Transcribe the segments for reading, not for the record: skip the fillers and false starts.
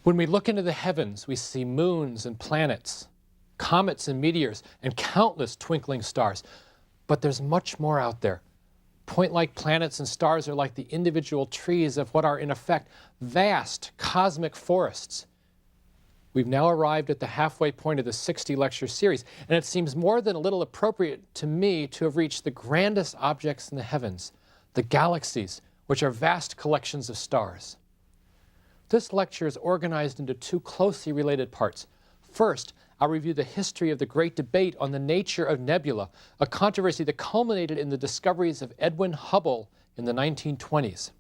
When we look into the heavens, we see moons and planets, comets and meteors, and countless twinkling stars. But there's much more out there. Point-like planets and stars are like the individual trees of what are, in effect, vast cosmic forests. We've now arrived at the halfway point of the 60-lecture series, and it seems more than a little appropriate to me to have reached the grandest objects in the heavens, the galaxies, which are vast collections of stars. This lecture is organized into two closely related parts. First, I'll review the history of the great debate on the nature of nebula, a controversy that culminated in the discoveries of Edwin Hubble in the 1920s.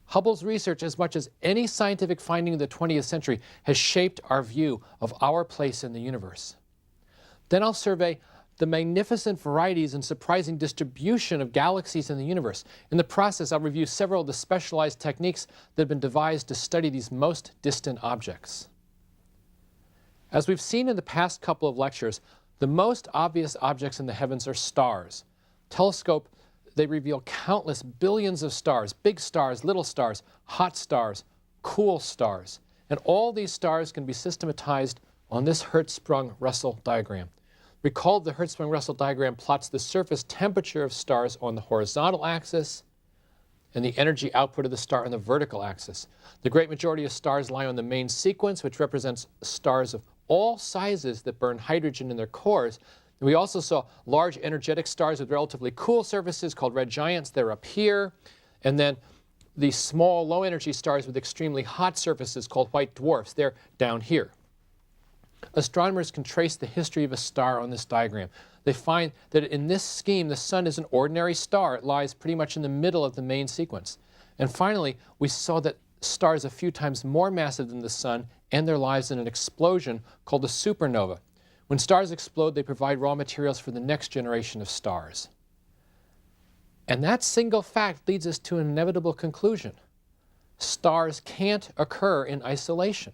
Hubble's research, as much as any scientific finding of the 20th century, has shaped our view of our place in the universe. Then I'll survey the magnificent varieties and surprising distribution of galaxies in the universe. In the process, I'll review several of the specialized techniques that have been devised to study these most distant objects. As we've seen in the past couple of lectures, the most obvious objects in the heavens are stars. Telescope, they reveal countless billions of stars, big stars, little stars, hot stars, cool stars. And all these stars can be systematized on this Hertzsprung-Russell diagram. Recall the Hertzsprung-Russell diagram plots the surface temperature of stars on the horizontal axis and the energy output of the star on the vertical axis. The great majority of stars lie on the main sequence, which represents stars of all sizes that burn hydrogen in their cores. And we also saw large energetic stars with relatively cool surfaces called red giants. They're up here. And then the small low-energy stars with extremely hot surfaces called white dwarfs. They're down here. Astronomers can trace the history of a star on this diagram. They find that in this scheme, the sun is an ordinary star. It lies pretty much in the middle of the main sequence. And finally, we saw that stars a few times more massive than the sun end their lives in an explosion called a supernova. When stars explode, they provide raw materials for the next generation of stars. And that single fact leads us to an inevitable conclusion. Stars can't occur in isolation.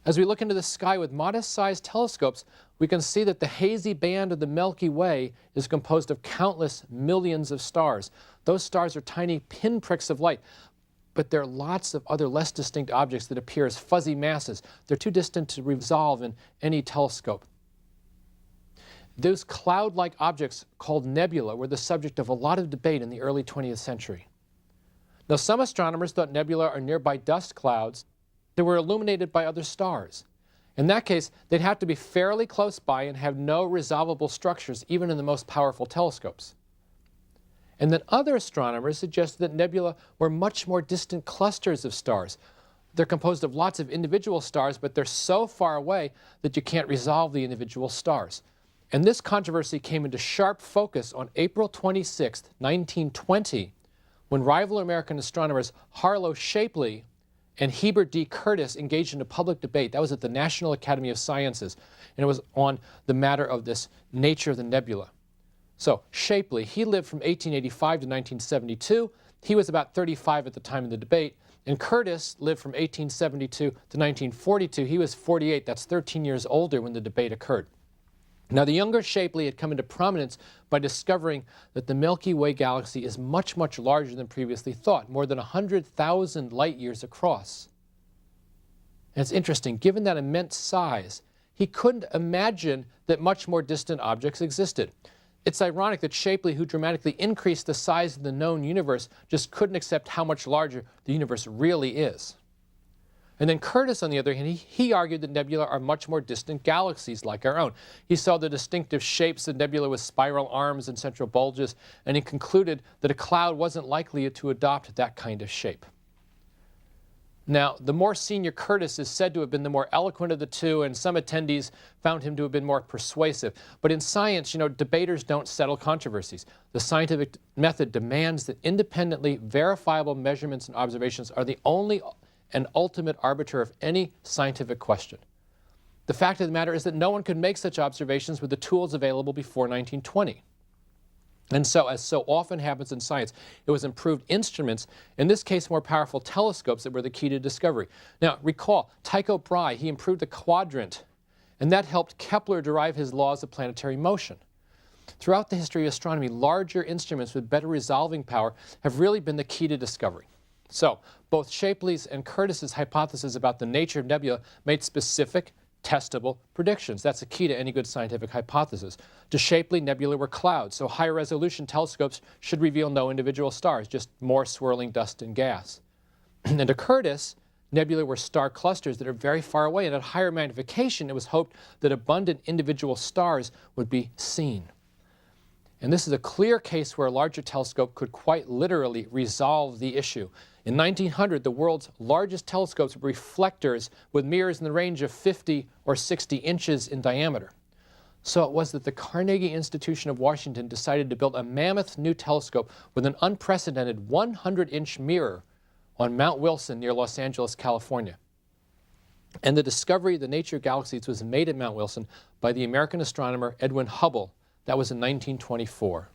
As we look into the sky with modest-sized telescopes, we can see that the hazy band of the Milky Way is composed of countless millions of stars. Those stars are tiny pinpricks of light, but there are lots of other less distinct objects that appear as fuzzy masses. They're too distant to resolve in any telescope. Those cloud-like objects called nebula were the subject of a lot of debate in the early 20th century. Now, some astronomers thought nebula are nearby dust clouds that were illuminated by other stars. In that case, they'd have to be fairly close by and have no resolvable structures, even in the most powerful telescopes. And then other astronomers suggested that nebula were much more distant clusters of stars. They're composed of lots of individual stars, but they're so far away that you can't resolve the individual stars. And this controversy came into sharp focus on April 26, 1920, when rival American astronomers Harlow Shapley and Heber D. Curtis engaged in a public debate. That was at the National Academy of Sciences, and it was on the matter of this nature of the nebula. So Shapley, he lived from 1885 to 1972. He was about 35 at the time of the debate. And Curtis lived from 1872 to 1942. He was 48. That's 13 years older when the debate occurred. Now, the younger Shapley had come into prominence by discovering that the Milky Way galaxy is much, much larger than previously thought, more than 100,000 light years across. And it's interesting, given that immense size, he couldn't imagine that much more distant objects existed. It's ironic that Shapley, who dramatically increased the size of the known universe, just couldn't accept how much larger the universe really is. And then Curtis, on the other hand, he argued that nebula are much more distant galaxies like our own. He saw the distinctive shapes of nebula with spiral arms and central bulges, and he concluded that a cloud wasn't likely to adopt that kind of shape. Now, the more senior Curtis is said to have been the more eloquent of the two, and some attendees found him to have been more persuasive. But in science, debaters don't settle controversies. The scientific method demands that independently verifiable measurements and observations are the only and ultimate arbiter of any scientific question. The fact of the matter is that no one could make such observations with the tools available before 1920. And so, as so often happens in science, it was improved instruments, in this case more powerful telescopes, that were the key to discovery. Now, recall, Tycho Brahe, he improved the quadrant, and that helped Kepler derive his laws of planetary motion. Throughout the history of astronomy, larger instruments with better resolving power have really been the key to discovery. So both Shapley's and Curtis's hypotheses about the nature of nebula made specific, testable predictions. That's a key to any good scientific hypothesis. To Shapley, nebulae were clouds, so higher resolution telescopes should reveal no individual stars, just more swirling dust and gas. And to Curtis, nebulae were star clusters that are very far away, and at higher magnification, it was hoped that abundant individual stars would be seen. And this is a clear case where a larger telescope could quite literally resolve the issue. In 1900, the world's largest telescopes were reflectors with mirrors in the range of 50 or 60 inches in diameter. So it was that the Carnegie Institution of Washington decided to build a mammoth new telescope with an unprecedented 100-inch mirror on Mount Wilson near Los Angeles, California. And the discovery of the nature of galaxies was made at Mount Wilson by the American astronomer Edwin Hubble. That was in 1924.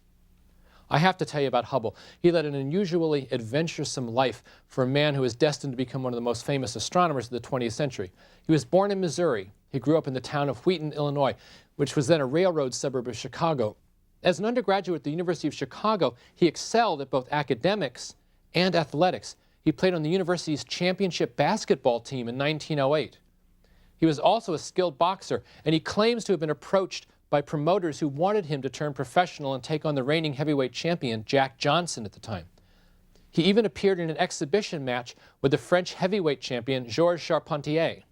I have to tell you about Hubble. He led an unusually adventuresome life for a man who was destined to become one of the most famous astronomers of the 20th century. He was born in Missouri. He grew up in the town of Wheaton, Illinois, which was then a railroad suburb of Chicago. As an undergraduate at the University of Chicago, he excelled at both academics and athletics. He played on the university's championship basketball team in 1908. He was also a skilled boxer, and he claims to have been approached by promoters who wanted him to turn professional and take on the reigning heavyweight champion, Jack Johnson, at the time. He even appeared in an exhibition match with the French heavyweight champion, Georges Charpentier.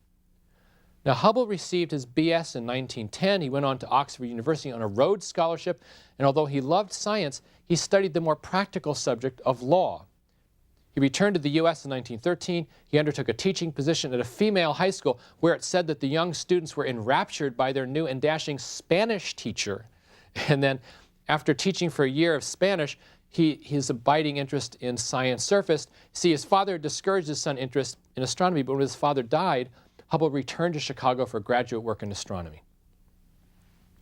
Now, Hubble received his B.S. in 1910. He went on to Oxford University on a Rhodes Scholarship, and although he loved science, he studied the more practical subject of law. He returned to the U.S. in 1913. He undertook a teaching position at a female high school where it said that the young students were enraptured by their new and dashing Spanish teacher. And then after teaching for a year of Spanish, his abiding interest in science surfaced. See, his father discouraged his son's interest in astronomy, but when his father died, Hubble returned to Chicago for graduate work in astronomy.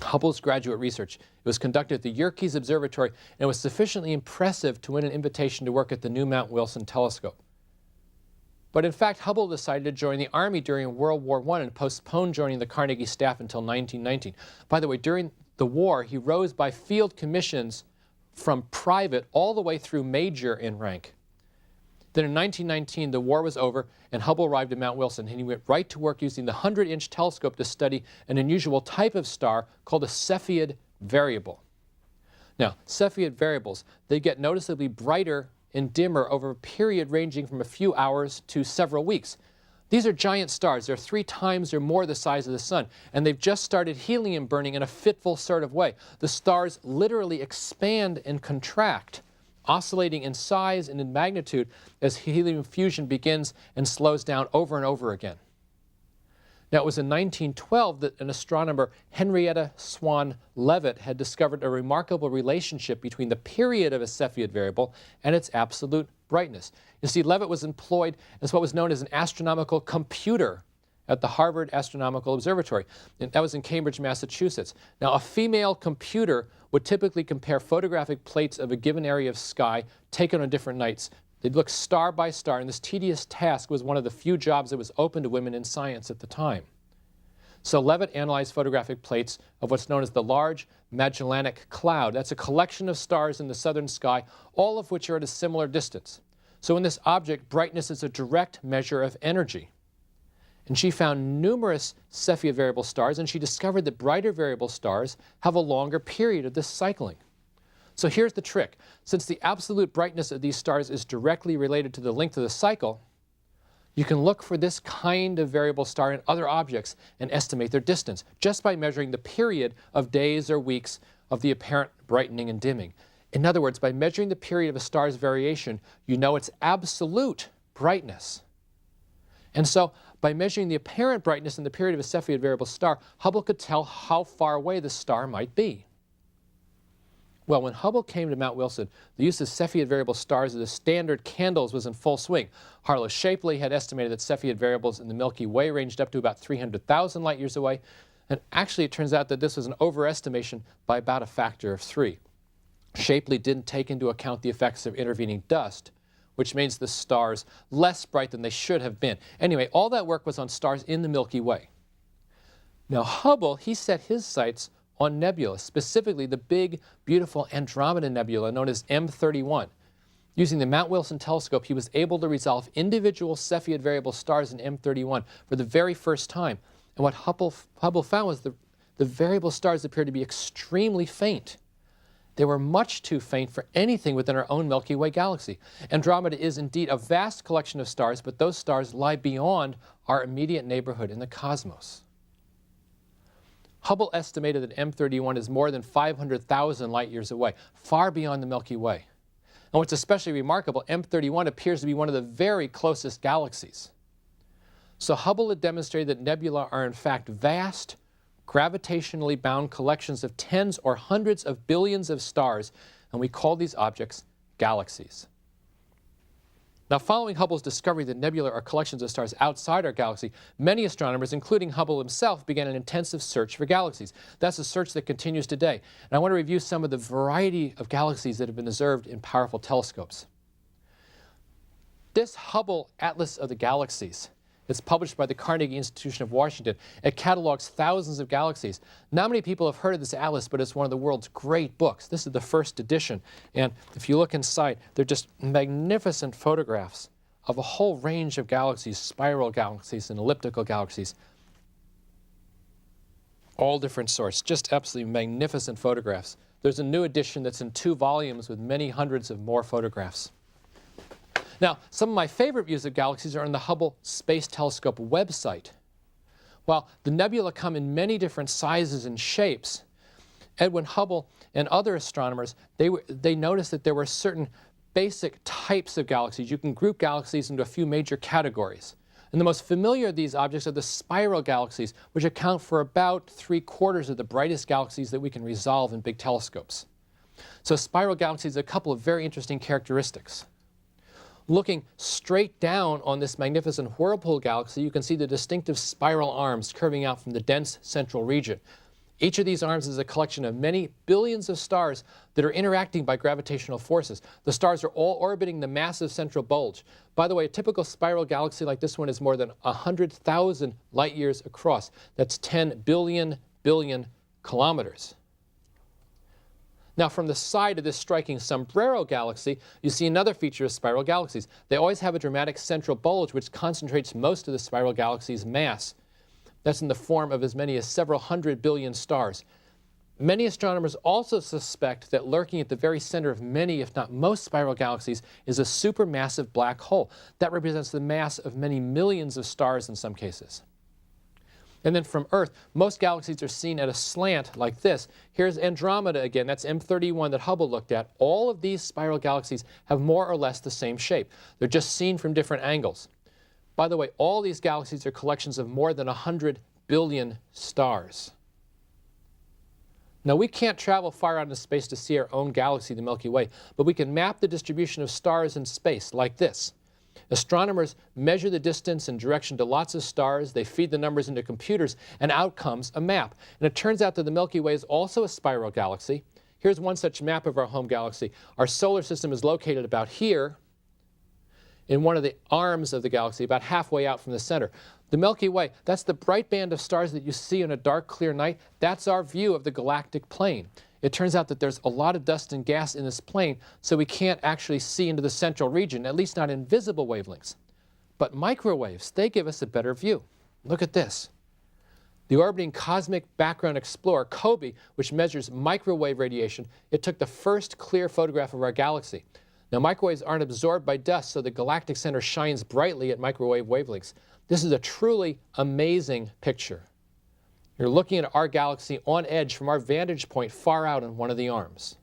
Hubble's graduate research. It was conducted at the Yerkes Observatory and was sufficiently impressive to win an invitation to work at the new Mount Wilson telescope. But in fact, Hubble decided to join the Army during World War I and postponed joining the Carnegie staff until 1919. By the way, during the war, he rose by field commissions from private all the way through major in rank. Then in 1919, the war was over, and Hubble arrived at Mount Wilson, and he went right to work using the 100-inch telescope to study an unusual type of star called a Cepheid variable. Now, Cepheid variables, they get noticeably brighter and dimmer over a period ranging from a few hours to several weeks. These are giant stars. They're 3 times or more the size of the sun, and they've just started helium burning in a fitful sort of way. The stars literally expand and contract, oscillating in size and in magnitude as helium fusion begins and slows down over and over again. Now, it was in 1912 that an astronomer, Henrietta Swan Leavitt, had discovered a remarkable relationship between the period of a Cepheid variable and its absolute brightness. You see, Leavitt was employed as what was known as an astronomical computer at the Harvard Astronomical Observatory. And that was in Cambridge, Massachusetts. Now, a female computer would typically compare photographic plates of a given area of sky taken on different nights. They'd look star by star, and this tedious task was one of the few jobs that was open to women in science at the time. So Leavitt analyzed photographic plates of what's known as the Large Magellanic Cloud. That's a collection of stars in the southern sky, all of which are at a similar distance. So in this object, brightness is a direct measure of energy. And she found numerous Cepheid variable stars, and she discovered that brighter variable stars have a longer period of this cycling. So here's the trick. Since the absolute brightness of these stars is directly related to the length of the cycle, you can look for this kind of variable star in other objects and estimate their distance just by measuring the period of days or weeks of the apparent brightening and dimming. In other words, by measuring the period of a star's variation, you know its absolute brightness. And so, by measuring the apparent brightness in the period of a Cepheid variable star, Hubble could tell how far away the star might be. Well, when Hubble came to Mount Wilson, the use of Cepheid variable stars as the standard candles was in full swing. Harlow Shapley had estimated that Cepheid variables in the Milky Way ranged up to about 300,000 light years away. And actually, it turns out that this was an overestimation by about a factor of 3. Shapley didn't take into account the effects of intervening dust, which makes the stars less bright than they should have been. Anyway, all that work was on stars in the Milky Way. Now, Hubble, he set his sights on nebula, specifically the big, beautiful Andromeda Nebula known as M31. Using the Mount Wilson telescope, he was able to resolve individual Cepheid variable stars in M31 for the very first time. And what Hubble found was the variable stars appeared to be extremely faint. They were much too faint for anything within our own Milky Way galaxy. Andromeda is indeed a vast collection of stars, but those stars lie beyond our immediate neighborhood in the cosmos. Hubble estimated that M31 is more than 500,000 light years away, far beyond the Milky Way. And what's especially remarkable, M31 appears to be one of the very closest galaxies. So Hubble had demonstrated that nebula are in fact vast, gravitationally bound collections of tens or hundreds of billions of stars, and we call these objects galaxies. Now, following Hubble's discovery that nebula are collections of stars outside our galaxy, many astronomers, including Hubble himself, began an intensive search for galaxies. That's a search that continues today. And I want to review some of the variety of galaxies that have been observed in powerful telescopes. This Hubble Atlas of the Galaxies, it's published by the Carnegie Institution of Washington. It catalogs thousands of galaxies. Not many people have heard of this atlas, but it's one of the world's great books. This is the first edition. And if you look inside, they're just magnificent photographs of a whole range of galaxies, spiral galaxies and elliptical galaxies. All different sorts, just absolutely magnificent photographs. There's a new edition that's in 2 volumes with many hundreds of more photographs. Now, some of my favorite views of galaxies are on the Hubble Space Telescope website. While the nebula come in many different sizes and shapes, Edwin Hubble and other astronomers, they noticed that there were certain basic types of galaxies. You can group galaxies into a few major categories. And the most familiar of these objects are the spiral galaxies, which account for about 3/4 of the brightest galaxies that we can resolve in big telescopes. So spiral galaxies have a couple of very interesting characteristics. Looking straight down on this magnificent whirlpool galaxy, you can see the distinctive spiral arms curving out from the dense central region. Each of these arms is a collection of many billions of stars that are interacting by gravitational forces. The stars are all orbiting the massive central bulge. By the way, a typical spiral galaxy like this one is more than 100,000 light years across. That's 10 billion kilometers. Now, from the side of this striking sombrero galaxy, you see another feature of spiral galaxies. They always have a dramatic central bulge which concentrates most of the spiral galaxy's mass. That's in the form of as many as several hundred billion stars. Many astronomers also suspect that lurking at the very center of many, if not most, spiral galaxies is a supermassive black hole. That represents the mass of many millions of stars in some cases. And then from Earth, most galaxies are seen at a slant like this. Here's Andromeda again. That's M31 that Hubble looked at. All of these spiral galaxies have more or less the same shape. They're just seen from different angles. By the way, all these galaxies are collections of more than 100 billion stars. Now, we can't travel far out into space to see our own galaxy, the Milky Way, but we can map the distribution of stars in space like this. Astronomers measure the distance and direction to lots of stars, they feed the numbers into computers, and out comes a map. And it turns out that the Milky Way is also a spiral galaxy. Here's one such map of our home galaxy. Our solar system is located about here in one of the arms of the galaxy, about halfway out from the center. The Milky Way, that's the bright band of stars that you see on a dark, clear night. That's our view of the galactic plane. It turns out that there's a lot of dust and gas in this plane, so we can't actually see into the central region, at least not in visible wavelengths. But microwaves, they give us a better view. Look at this. The orbiting Cosmic Background Explorer, COBE, which measures microwave radiation, it took the first clear photograph of our galaxy. Now, microwaves aren't absorbed by dust, so the galactic center shines brightly at microwave wavelengths. This is a truly amazing picture. You're looking at our galaxy on edge from our vantage point far out on one of the arms.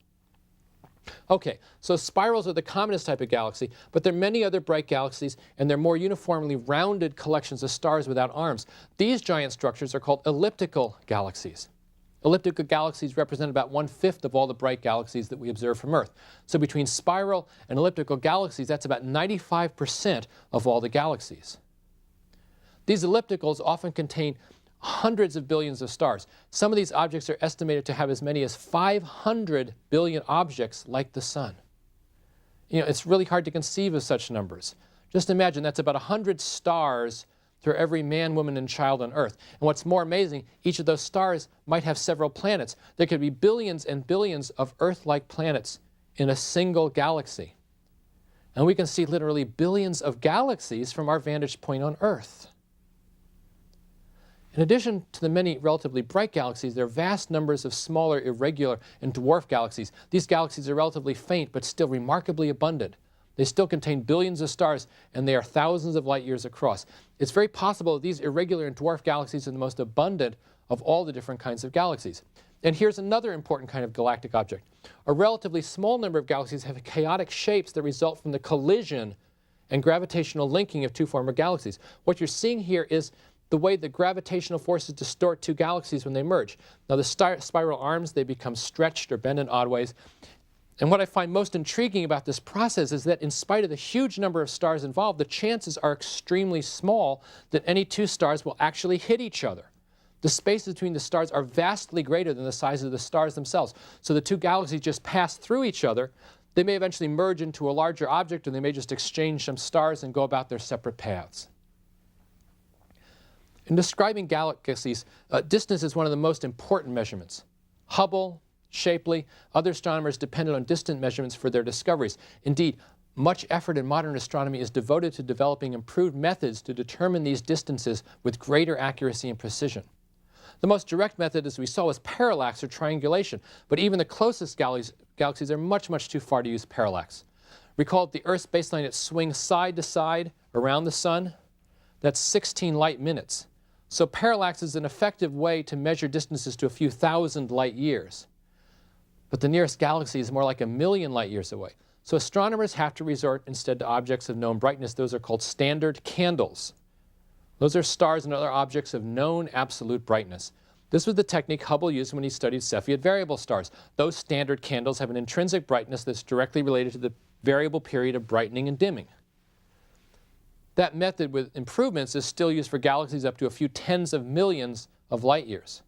Okay, so spirals are the commonest type of galaxy, but there are many other bright galaxies, and they're more uniformly rounded collections of stars without arms. These giant structures are called elliptical galaxies. Elliptical galaxies represent about 1/5 of all the bright galaxies that we observe from Earth. So between spiral and elliptical galaxies, that's about 95% of all the galaxies. These ellipticals often contain hundreds of billions of stars. Some of these objects are estimated to have as many as 500 billion objects like the Sun. You know, it's really hard to conceive of such numbers. Just imagine that's about 100 stars for every man, woman, and child on Earth. And what's more amazing, each of those stars might have several planets. There could be billions and billions of Earth-like planets in a single galaxy. And we can see literally billions of galaxies from our vantage point on Earth. In addition to the many relatively bright galaxies, there are vast numbers of smaller, irregular, and dwarf galaxies. These galaxies are relatively faint, but still remarkably abundant. They still contain billions of stars, and they are thousands of light years across. It's very possible that these irregular and dwarf galaxies are the most abundant of all the different kinds of galaxies. And here's another important kind of galactic object. A relatively small number of galaxies have chaotic shapes that result from the collision and gravitational linking of two former galaxies. What you're seeing here is the way the gravitational forces distort two galaxies when they merge. Now the spiral arms, they become stretched or bend in odd ways. And what I find most intriguing about this process is that in spite of the huge number of stars involved, the chances are extremely small that any two stars will actually hit each other. The spaces between the stars are vastly greater than the size of the stars themselves. So the two galaxies just pass through each other. They may eventually merge into a larger object, or they may just exchange some stars and go about their separate paths. In describing galaxies, distance is one of the most important measurements. Hubble, Shapley, other astronomers depended on distant measurements for their discoveries. Indeed, much effort in modern astronomy is devoted to developing improved methods to determine these distances with greater accuracy and precision. The most direct method, as we saw, was parallax or triangulation, but even the closest galaxies are much, much too far to use parallax. Recall at the Earth's baseline, it swings side to side around the sun. That's 16 light minutes. So parallax is an effective way to measure distances to a few thousand light years. But the nearest galaxy is more like 1,000,000 light years away. So astronomers have to resort instead to objects of known brightness. Those are called standard candles. Those are stars and other objects of known absolute brightness. This was the technique Hubble used when he studied Cepheid variable stars. Those standard candles have an intrinsic brightness that's directly related to the variable period of brightening and dimming. That method with improvements is still used for galaxies up to a few tens of millions of light years.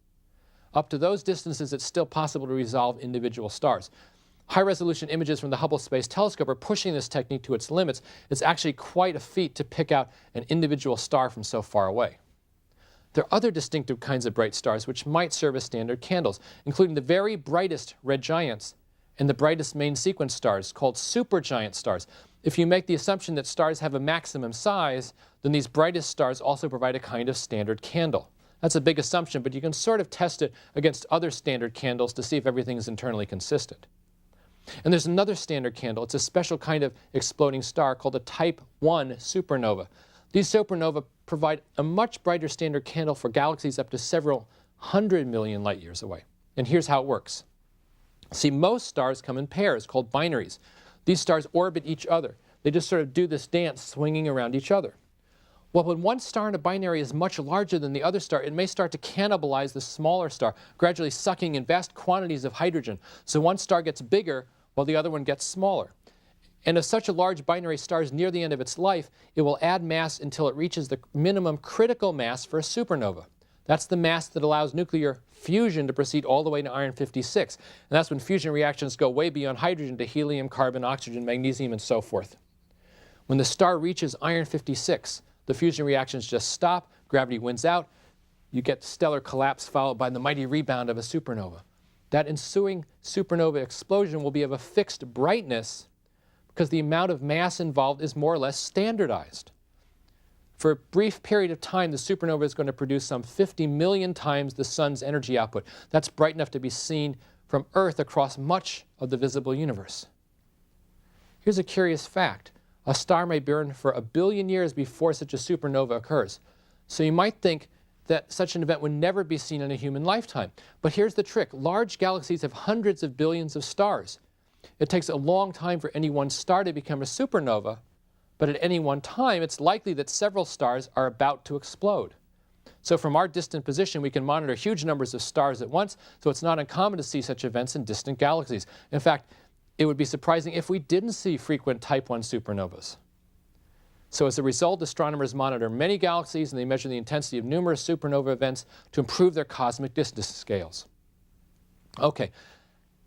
Up to those distances, it's still possible to resolve individual stars. High-resolution images from the Hubble Space Telescope are pushing this technique to its limits. It's actually quite a feat to pick out an individual star from so far away. There are other distinctive kinds of bright stars which might serve as standard candles, including the very brightest red giants and the brightest main sequence stars, called supergiant stars. If you make the assumption that stars have a maximum size, then these brightest stars also provide a kind of standard candle. That's a big assumption, but you can sort of test it against other standard candles to see if everything is internally consistent. And there's another standard candle. It's a special kind of exploding star called a Type I supernova. These supernovae provide a much brighter standard candle for galaxies up to several 100,000,000 light years away. And here's how it works. See, most stars come in pairs called binaries. These stars orbit each other. They just sort of do this dance swinging around each other. Well, when one star in a binary is much larger than the other star, it may start to cannibalize the smaller star, gradually sucking in vast quantities of hydrogen. So one star gets bigger while the other one gets smaller. And if such a large binary star is near the end of its life, it will add mass until it reaches the minimum critical mass for a supernova. That's the mass that allows nuclear fusion to proceed all the way to iron-56. And that's when fusion reactions go way beyond hydrogen to helium, carbon, oxygen, magnesium, and so forth. When the star reaches iron-56, the fusion reactions just stop, gravity wins out, you get stellar collapse followed by the mighty rebound of a supernova. That ensuing supernova explosion will be of a fixed brightness because the amount of mass involved is more or less standardized. For a brief period of time, the supernova is going to produce some 50 million times the sun's energy output. That's bright enough to be seen from Earth across much of the visible universe. Here's a curious fact. A star may burn for 1 billion years before such a supernova occurs. So you might think that such an event would never be seen in a human lifetime. But here's the trick. Large galaxies have hundreds of billions of stars. It takes a long time for any one star to become a supernova, but at any one time, it's likely that several stars are about to explode. So from our distant position, we can monitor huge numbers of stars at once, so it's not uncommon to see such events in distant galaxies. In fact, it would be surprising if we didn't see frequent Type I supernovas. So as a result, astronomers monitor many galaxies and they measure the intensity of numerous supernova events to improve their cosmic distance scales. Okay,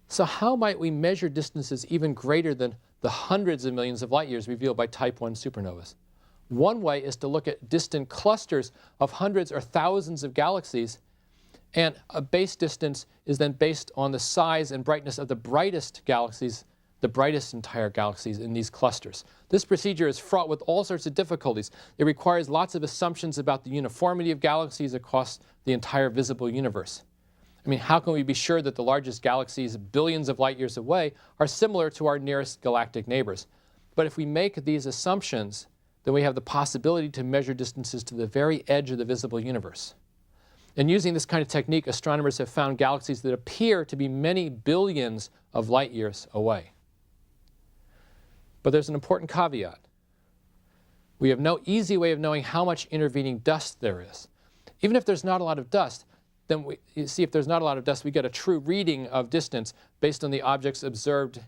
so how might we measure distances even greater than the hundreds of millions of light years revealed by Type I supernovas? One way is to look at distant clusters of hundreds or thousands of galaxies, and a base distance is then based on the size and brightness of the brightest galaxies the brightest entire galaxies in these clusters. This procedure is fraught with all sorts of difficulties. It requires lots of assumptions about the uniformity of galaxies across the entire visible universe. I mean, how can we be sure that the largest galaxies billions of light years away are similar to our nearest galactic neighbors? But if we make these assumptions, then we have the possibility to measure distances to the very edge of the visible universe. And using this kind of technique, astronomers have found galaxies that appear to be many billions of light years away. But there's an important caveat. We have no easy way of knowing how much intervening dust there is. Even if there's not a lot of dust, then if there's not a lot of dust, we get a true reading of distance based on the objects observed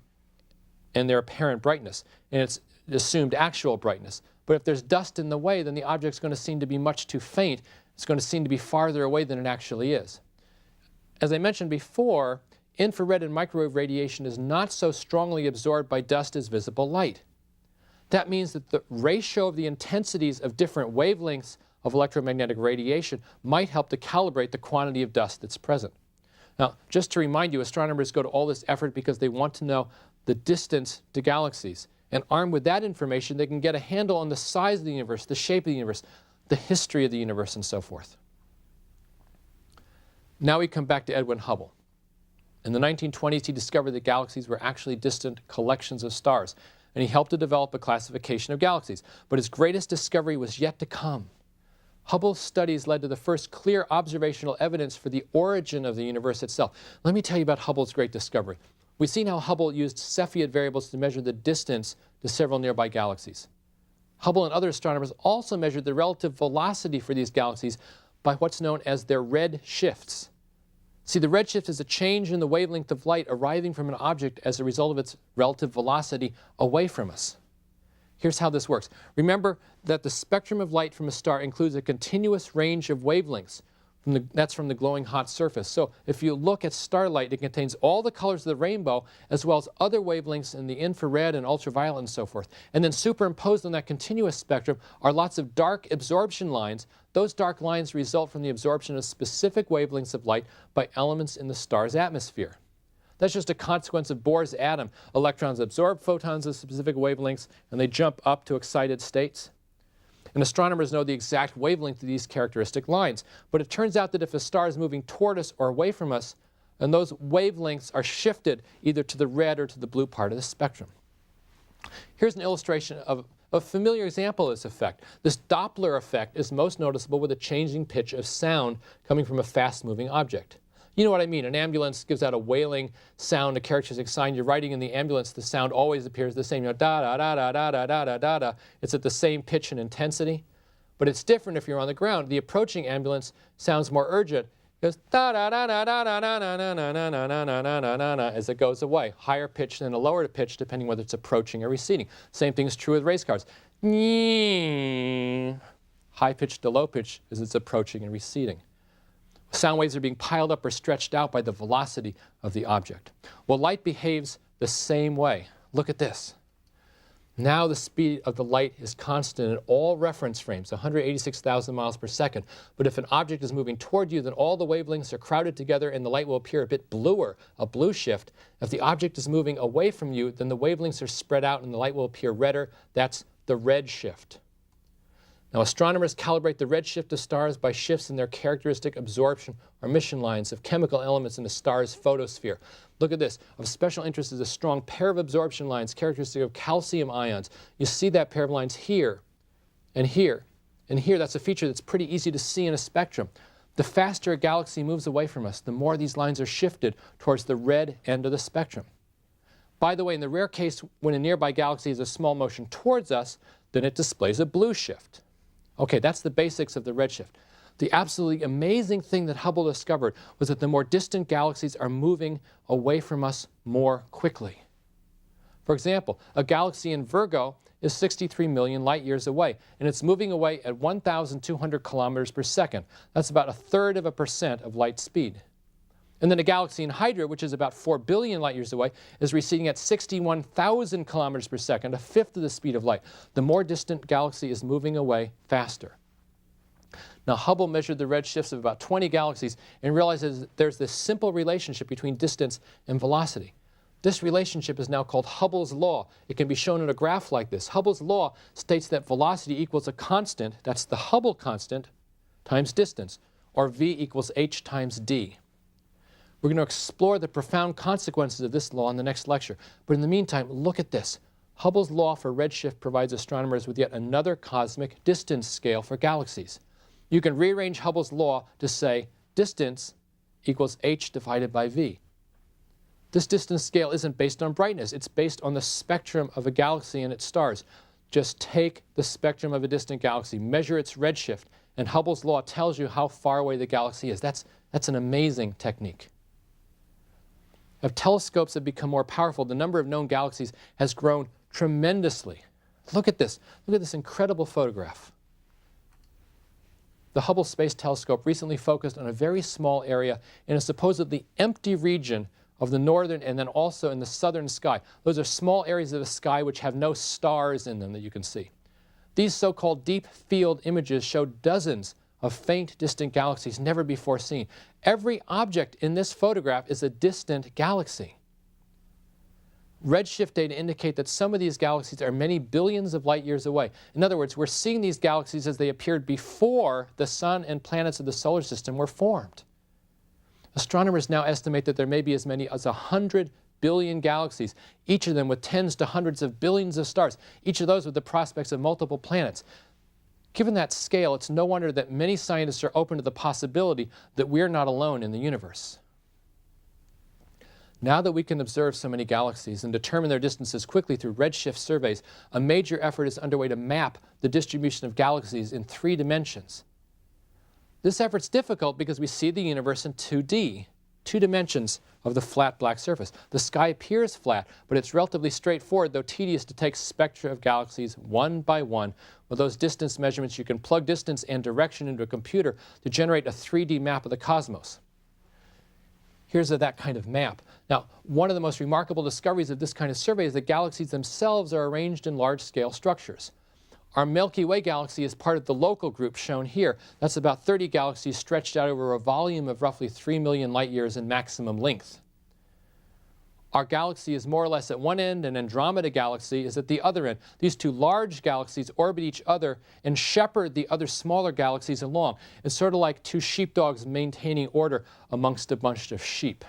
and their apparent brightness, and its assumed actual brightness. But if there's dust in the way, then the object's going to seem to be much too faint. It's going to seem to be farther away than it actually is. As I mentioned before, infrared and microwave radiation is not so strongly absorbed by dust as visible light. That means that the ratio of the intensities of different wavelengths of electromagnetic radiation might help to calibrate the quantity of dust that's present. Now, just to remind you, astronomers go to all this effort because they want to know the distance to galaxies. And armed with that information, they can get a handle on the size of the universe, the shape of the universe, the history of the universe, and so forth. Now we come back to Edwin Hubble. In the 1920s, he discovered that galaxies were actually distant collections of stars, and he helped to develop a classification of galaxies. But his greatest discovery was yet to come. Hubble's studies led to the first clear observational evidence for the origin of the universe itself. Let me tell you about Hubble's great discovery. We've seen how Hubble used Cepheid variables to measure the distance to several nearby galaxies. Hubble and other astronomers also measured the relative velocity for these galaxies by what's known as their red shifts. See, the redshift is a change in the wavelength of light arriving from an object as a result of its relative velocity away from us. Here's how this works. Remember that the spectrum of light from a star includes a continuous range of wavelengths. That's from the glowing hot surface. So if you look at starlight, it contains all the colors of the rainbow as well as other wavelengths in the infrared and ultraviolet and so forth. And then superimposed on that continuous spectrum are lots of dark absorption lines. Those dark lines result from the absorption of specific wavelengths of light by elements in the star's atmosphere. That's just a consequence of Bohr's atom. Electrons absorb photons of specific wavelengths, and they jump up to excited states. And astronomers know the exact wavelength of these characteristic lines. But it turns out that if a star is moving toward us or away from us, then those wavelengths are shifted either to the red or to the blue part of the spectrum. Here's an illustration of a familiar example of this effect. This Doppler effect is most noticeable with a changing pitch of sound coming from a fast-moving object. You know what I mean. An ambulance gives out a wailing sound, a characteristic sign. You're riding in the ambulance, the sound always appears the same. You know, da-da-da-da-da-da-da-da-da. It's at the same pitch and intensity. But it's different if you're on the ground. The approaching ambulance sounds more urgent. It goes da-da-da-da-da-da-da-da-da-da-da-da-da-da-da as it goes away. Higher pitch than a lower pitch, depending whether it's approaching or receding. Same thing is true with race cars. High pitch to low pitch as it's approaching and receding. Sound waves are being piled up or stretched out by the velocity of the object. Well, light behaves the same way. Look at this. Now the speed of the light is constant in all reference frames, 186,000 miles per second. But if an object is moving toward you, then all the wavelengths are crowded together and the light will appear a bit bluer, a blue shift. If the object is moving away from you, then the wavelengths are spread out and the light will appear redder. That's the red shift. Now, astronomers calibrate the redshift of stars by shifts in their characteristic absorption or emission lines of chemical elements in a star's photosphere. Look at this. Of special interest is a strong pair of absorption lines characteristic of calcium ions. You see that pair of lines here and here and here. That's a feature that's pretty easy to see in a spectrum. The faster a galaxy moves away from us, the more these lines are shifted towards the red end of the spectrum. By the way, in the rare case when a nearby galaxy has a small motion towards us, then it displays a blue shift. Okay, that's the basics of the redshift. The absolutely amazing thing that Hubble discovered was that the more distant galaxies are moving away from us more quickly. For example, a galaxy in Virgo is 63 million light years away, and it's moving away at 1,200 kilometers per second. That's about 1/3% of light speed. And then a galaxy in Hydra, which is about 4 billion light years away, is receding at 61,000 kilometers per second, 1/5 of the speed of light. The more distant galaxy is moving away faster. Now, Hubble measured the redshifts of about 20 galaxies and realized that there's this simple relationship between distance and velocity. This relationship is now called Hubble's law. It can be shown in a graph like this. Hubble's law states that velocity equals a constant, that's the Hubble constant, times distance, or v equals h times d. We're going to explore the profound consequences of this law in the next lecture. But in the meantime, look at this. Hubble's law for redshift provides astronomers with yet another cosmic distance scale for galaxies. You can rearrange Hubble's law to say distance equals h divided by v. This distance scale isn't based on brightness. It's based on the spectrum of a galaxy and its stars. Just take the spectrum of a distant galaxy, measure its redshift, and Hubble's law tells you how far away the galaxy is. That's an amazing technique. As telescopes have become more powerful, the number of known galaxies has grown tremendously. Look at this. Look at this incredible photograph. The Hubble Space Telescope recently focused on a very small area in a supposedly empty region of the northern and then also in the southern sky. Those are small areas of the sky which have no stars in them that you can see. These so-called deep field images show dozens of faint, distant galaxies never before seen. Every object in this photograph is a distant galaxy. Redshift data indicate that some of these galaxies are many billions of light years away. In other words, we're seeing these galaxies as they appeared before the sun and planets of the solar system were formed. Astronomers now estimate that there may be as many as 100 billion galaxies, each of them with tens to hundreds of billions of stars, each of those with the prospects of multiple planets. Given that scale, it's no wonder that many scientists are open to the possibility that we're not alone in the universe. Now that we can observe so many galaxies and determine their distances quickly through redshift surveys, a major effort is underway to map the distribution of galaxies in 3 dimensions. This effort's difficult because we see the universe in 2D, 2 dimensions of the flat black surface. The sky appears flat, but it's relatively straightforward, though tedious, to take spectra of galaxies one by one. With those distance measurements, you can plug distance and direction into a computer to generate a 3D map of the cosmos. Here's that kind of map. Now, one of the most remarkable discoveries of this kind of survey is that galaxies themselves are arranged in large-scale structures. Our Milky Way galaxy is part of the local group shown here. That's about 30 galaxies stretched out over a volume of roughly 3 million light years in maximum length. Our galaxy is more or less at one end, and Andromeda galaxy is at the other end. These 2 large galaxies orbit each other and shepherd the other smaller galaxies along. It's sort of like 2 sheepdogs maintaining order amongst a bunch of sheep.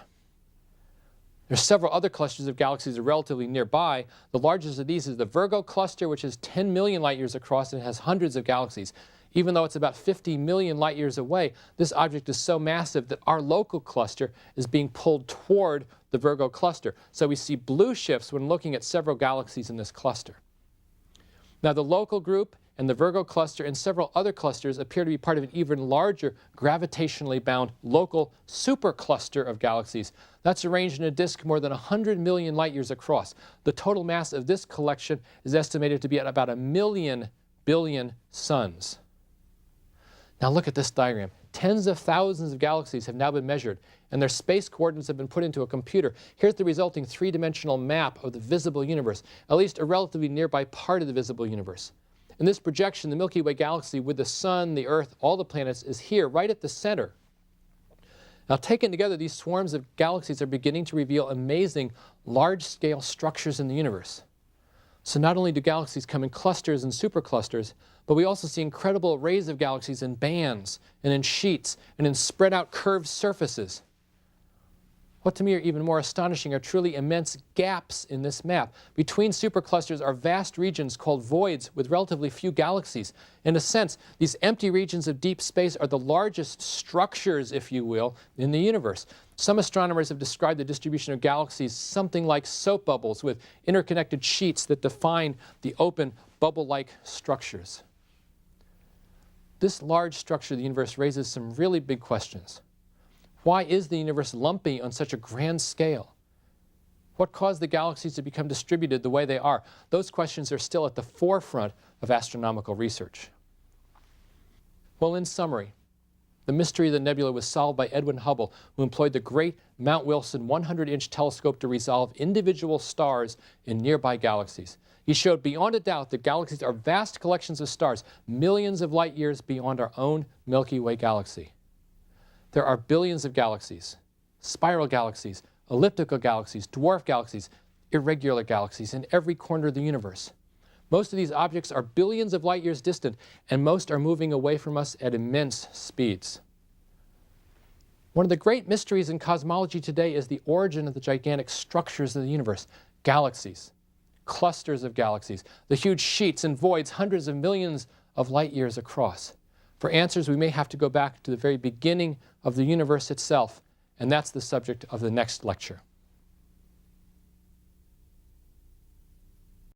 There's several other clusters of galaxies that are relatively nearby. The largest of these is the Virgo cluster, which is 10 million light years across and has hundreds of galaxies. Even though it's about 50 million light years away, this object is so massive that our local cluster is being pulled toward the Virgo cluster. So we see blue shifts when looking at several galaxies in this cluster. Now, the local group and the Virgo cluster and several other clusters appear to be part of an even larger gravitationally bound local supercluster of galaxies. That's arranged in a disk more than 100 million light years across. The total mass of this collection is estimated to be at about 1,000,000 billion suns. Now look at this diagram. Tens of thousands of galaxies have now been measured, and their space coordinates have been put into a computer. Here's the resulting 3-dimensional map of the visible universe, at least a relatively nearby part of the visible universe. In this projection, the Milky Way galaxy with the sun, the Earth, all the planets is here, right at the center. Now, taken together, these swarms of galaxies are beginning to reveal amazing large-scale structures in the universe. So not only do galaxies come in clusters and superclusters, but we also see incredible arrays of galaxies in bands and in sheets and in spread out curved surfaces. What to me are even more astonishing are truly immense gaps in this map. Between superclusters are vast regions called voids with relatively few galaxies. In a sense, these empty regions of deep space are the largest structures, if you will, in the universe. Some astronomers have described the distribution of galaxies something like soap bubbles with interconnected sheets that define the open bubble-like structures. This large structure of the universe raises some really big questions. Why is the universe lumpy on such a grand scale? What caused the galaxies to become distributed the way they are? Those questions are still at the forefront of astronomical research. Well, in summary, the mystery of the nebula was solved by Edwin Hubble, who employed the great Mount Wilson 100-inch telescope to resolve individual stars in nearby galaxies. He showed beyond a doubt that galaxies are vast collections of stars, millions of light years beyond our own Milky Way galaxy. There are billions of galaxies, spiral galaxies elliptical galaxies, dwarf galaxies, irregular galaxies in every corner of the universe. Most of these objects are billions of light years distant, and most are moving away from us at immense speeds. One of the great mysteries in cosmology today is the origin of the gigantic structures of the universe. Galaxies, clusters of galaxies, the huge sheets and voids hundreds of millions of light years across. For answers, we may have to go back to the very beginning of the universe itself, and that's the subject of the next lecture.